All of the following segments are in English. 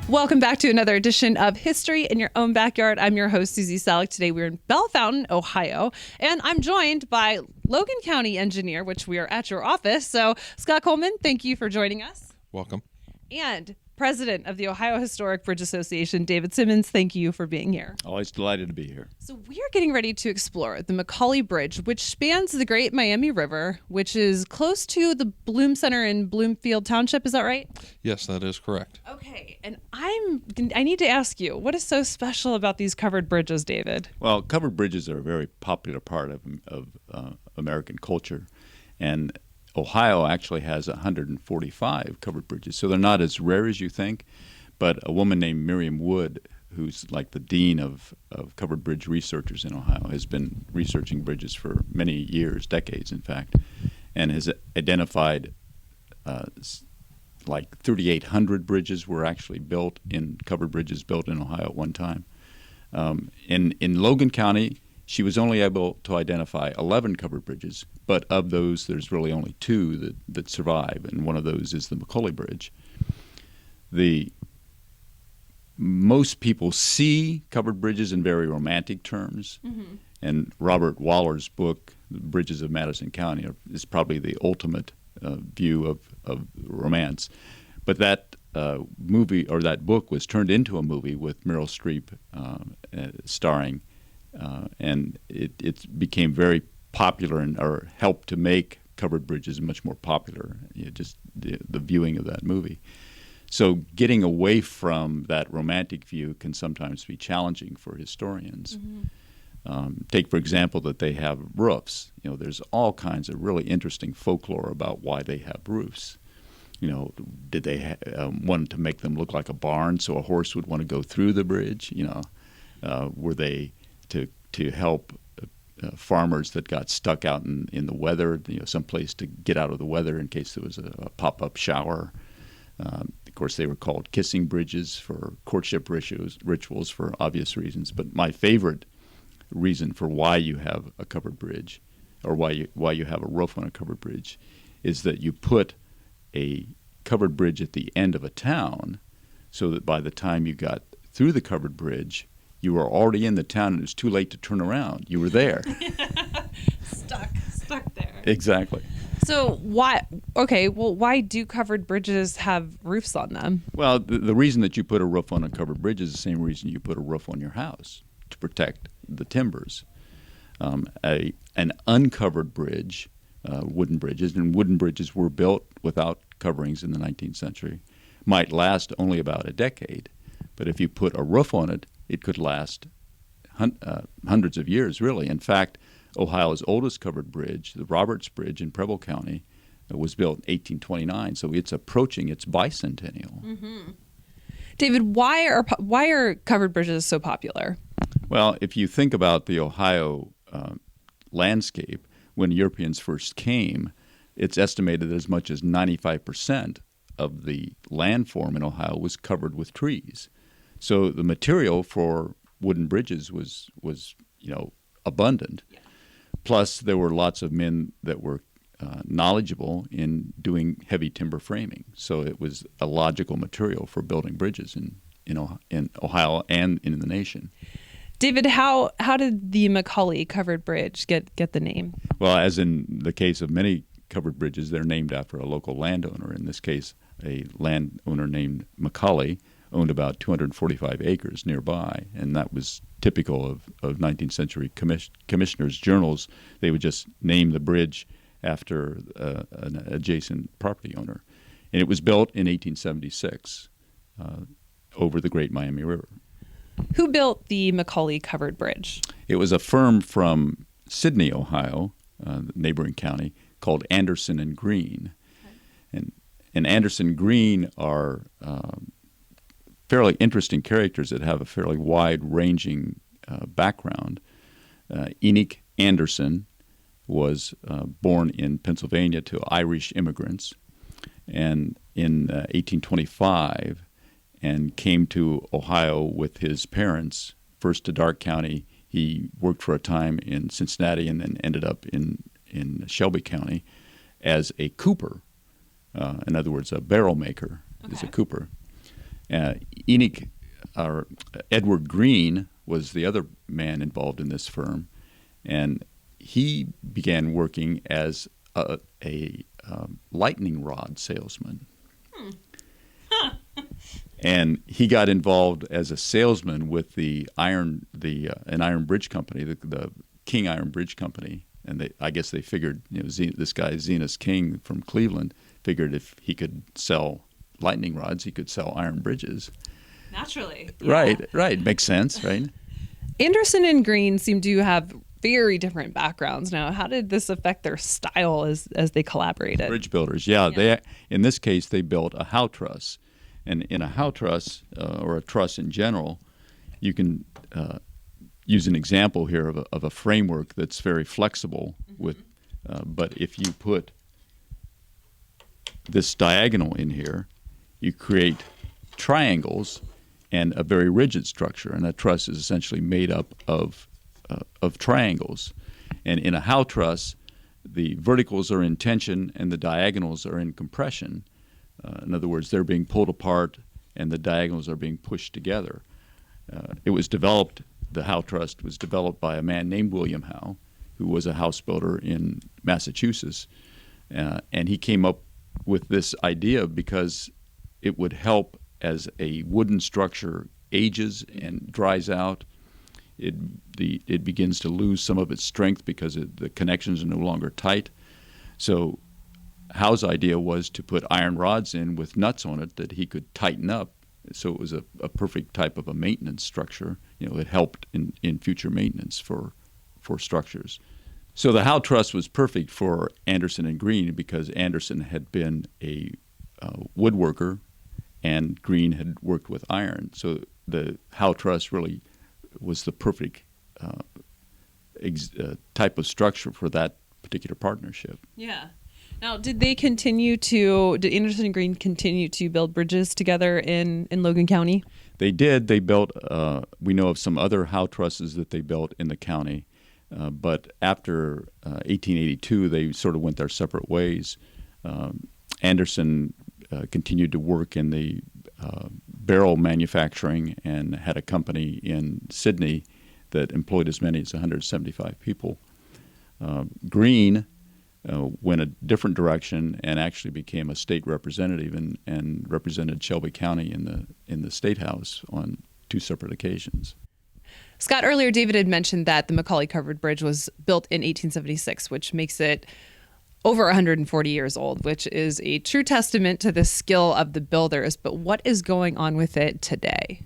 Welcome back to another edition of History in Your Own Backyard. I'm your host, Susie Salick. Today we're in Bell Fountain, Ohio, and I'm joined by Logan County engineer, which we are at your office. So, Scott Coleman, thank you for joining us. Welcome. And President of the Ohio Historic Bridge Association, David Simmons, thank you for being here. Always delighted to be here. So we are getting ready to explore the McColly Bridge, which spans the Great Miami River, which is close to the Bloom Center in Bloomfield Township. Is that right? Yes, that is correct. Okay, and I need to ask you, what is so special about these covered bridges, David? Well, covered bridges are a very popular part of American culture, and Ohio actually has 145 covered bridges, so they're not as rare as you think. But a woman named Miriam Wood, who's like the dean of covered bridge researchers in Ohio, has been researching bridges for many years, decades in fact, and has identified like 3,800 bridges were actually built covered bridges built in Ohio at one time. In Logan County, she was only able to identify 11 covered bridges, but of those, there's really only two that survive, and one of those is the McColly Bridge. Most people see covered bridges in very romantic terms, and Robert Waller's book, The Bridges of Madison County, is probably the ultimate view of romance. But that movie, or that book, was turned into a movie with Meryl Streep starring. And it became very popular or helped to make covered bridges much more popular, just the viewing of that movie. So getting away from that romantic view can sometimes be challenging for historians. Take, for example, that they have roofs. There's all kinds of really interesting folklore about why they have roofs. Did they want to make them look like a barn so a horse would want to go through the bridge? Were they to help farmers that got stuck out in the weather, someplace to get out of the weather in case there was a pop-up shower. Of course, they were called kissing bridges for courtship rituals for obvious reasons. But my favorite reason for why you have a covered bridge, or why you have a roof on a covered bridge, is that you put a covered bridge at the end of a town, so that by the time you got through the covered bridge, you were already in the town and it was too late to turn around. You were there. Stuck there. Exactly. So why do covered bridges have roofs on them? Well, the reason that you put a roof on a covered bridge is the same reason you put a roof on your house, to protect the timbers. An uncovered bridge, wooden bridges were built without coverings in the 19th century, might last only about a decade. But if you put a roof on it, it could last hundreds of years, really. In fact, Ohio's oldest covered bridge, the Roberts Bridge in Preble County, was built in 1829, so it's approaching its bicentennial. David, why are covered bridges so popular? Well, if you think about the Ohio landscape, when Europeans first came, it's estimated that as much as 95% of the landform in Ohio was covered with trees. So the material for wooden bridges was abundant. Yeah. Plus, there were lots of men that were knowledgeable in doing heavy timber framing. So it was a logical material for building bridges in Ohio and in the nation. David, how did the McColly Covered Bridge get the name? Well, as in the case of many covered bridges, they're named after a local landowner. In this case, a landowner named McColly owned about 245 acres nearby, and that was typical of 19th century commissioners' journals. They would just name the bridge after an adjacent property owner. And it was built in 1876 over the Great Miami River. Who built the McColly Covered Bridge? It was a firm from Sidney, Ohio, the neighboring county, called Anderson and Green. Okay. And Anderson Green are fairly interesting characters that have a fairly wide-ranging background. Enoch Anderson was born in Pennsylvania to Irish immigrants, and in 1825, and came to Ohio with his parents, first to Darke County. He worked for a time in Cincinnati and then ended up in Shelby County as a cooper. In other words, a barrel maker is a cooper. Enoch, or Edward Green, was the other man involved in this firm, and he began working as a lightning rod salesman. And he got involved as a salesman with an iron bridge company, the King Iron Bridge Company, and I guess they figured, this guy Zenas King from Cleveland figured if he could sell lightning rods, he could sell iron bridges. Naturally, yeah. Right, makes sense, right? Anderson and Green seem to have very different backgrounds. Now, how did this affect their style as they collaborated? Bridge builders, yeah. They, in this case, they built a howe truss. And in a howe truss, or a truss in general, you can use an example here of a framework that's very flexible. But if you put this diagonal in here, you create triangles and a very rigid structure. And a truss is essentially made up of triangles. And in a howe truss, the verticals are in tension and the diagonals are in compression. In other words, they're being pulled apart and the diagonals are being pushed together. The howe truss was developed by a man named William Howe, who was a house builder in Massachusetts. And he came up with this idea because it would help as a wooden structure ages and dries out. It begins to lose some of its strength because the connections are no longer tight. So Howe's idea was to put iron rods in with nuts on it that he could tighten up. So it was a perfect type of a maintenance structure. It helped in future maintenance for structures. So the howe truss was perfect for Anderson and Green because Anderson had been a woodworker and Green had worked with iron. So the howe truss really was the perfect type of structure for that particular partnership. Yeah. Now, did Anderson and Green continue to build bridges together in Logan County? They did. They built, we know of some other howe trusses that they built in the county. But after 1882, they sort of went their separate ways. Anderson continued to work in the barrel manufacturing and had a company in Sydney that employed as many as 175 people. Green went a different direction and actually became a state representative and represented Shelby County in the State House on 2 separate occasions. Scott, earlier David had mentioned that the McColly Covered Bridge was built in 1876, which makes it over 140 years old, which is a true testament to the skill of the builders. But what is going on with it today?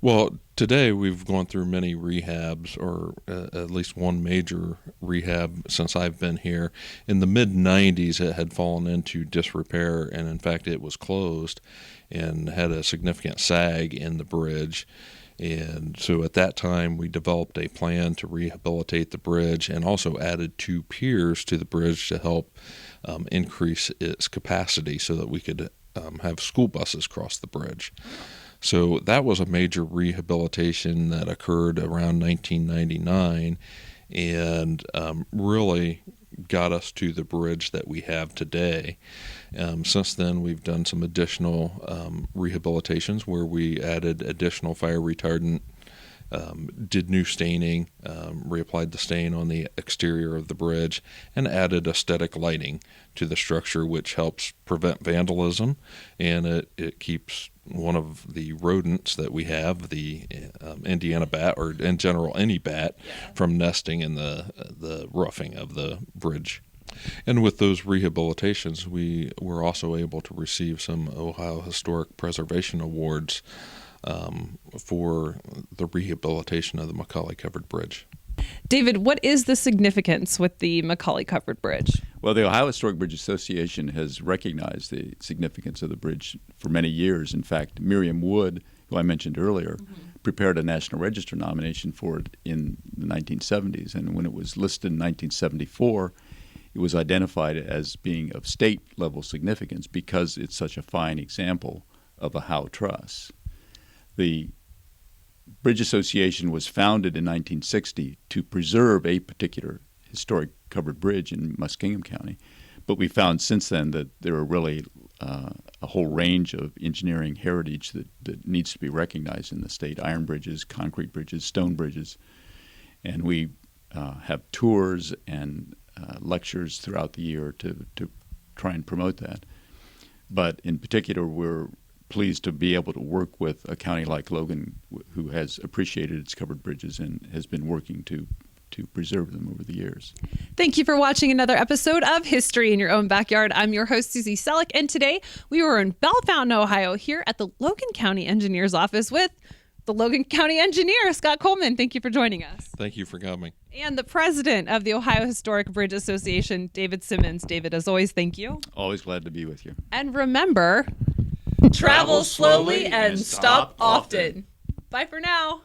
Well, today we've gone through many rehabs, or at least one major rehab since I've been here. In the mid-90s, it had fallen into disrepair, and in fact, it was closed and had a significant sag in the bridge. And so at that time, we developed a plan to rehabilitate the bridge and also added 2 piers to the bridge to help increase its capacity so that we could have school buses cross the bridge. So that was a major rehabilitation that occurred around 1999 and really got us to the bridge that we have today. Since then, we've done some additional rehabilitations where we added additional fire retardant, did new staining, reapplied the stain on the exterior of the bridge, and added aesthetic lighting to the structure, which helps prevent vandalism, and it keeps one of the rodents that we have, the Indiana bat, or in general any bat, from nesting in the roofing of the bridge. And with those rehabilitations, we were also able to receive some Ohio Historic Preservation Awards for the rehabilitation of the McColly Covered Bridge. David, what is the significance with the McColly Covered Bridge? Well, the Ohio Historic Bridge Association has recognized the significance of the bridge for many years. In fact, Miriam Wood, who I mentioned earlier, prepared a National Register nomination for it in the 1970s. And when it was listed in 1974, it was identified as being of state-level significance because it's such a fine example of a howe truss. The Bridge Association was founded in 1960 to preserve a particular historic covered bridge in Muskingum County, but we found since then that there are really a a whole range of engineering heritage that needs to be recognized in the state: iron bridges, concrete bridges, stone bridges. And we have tours and lectures throughout the year to try and promote that. But in particular, we're pleased to be able to work with a county like Logan, who has appreciated its covered bridges and has been working to preserve them over the years. Thank you for watching another episode of History in Your Own Backyard. I'm your host, Susie Selleck, and today we were in Bell Fountain, Ohio, here at the Logan County Engineer's Office with the Logan County Engineer, Scott Coleman. Thank you for joining us. Thank you for coming. And the president of the Ohio Historic Bridge Association, David Simmons. David, as always, thank you. Always glad to be with you. And remember, travel slowly and stop often. Bye for now.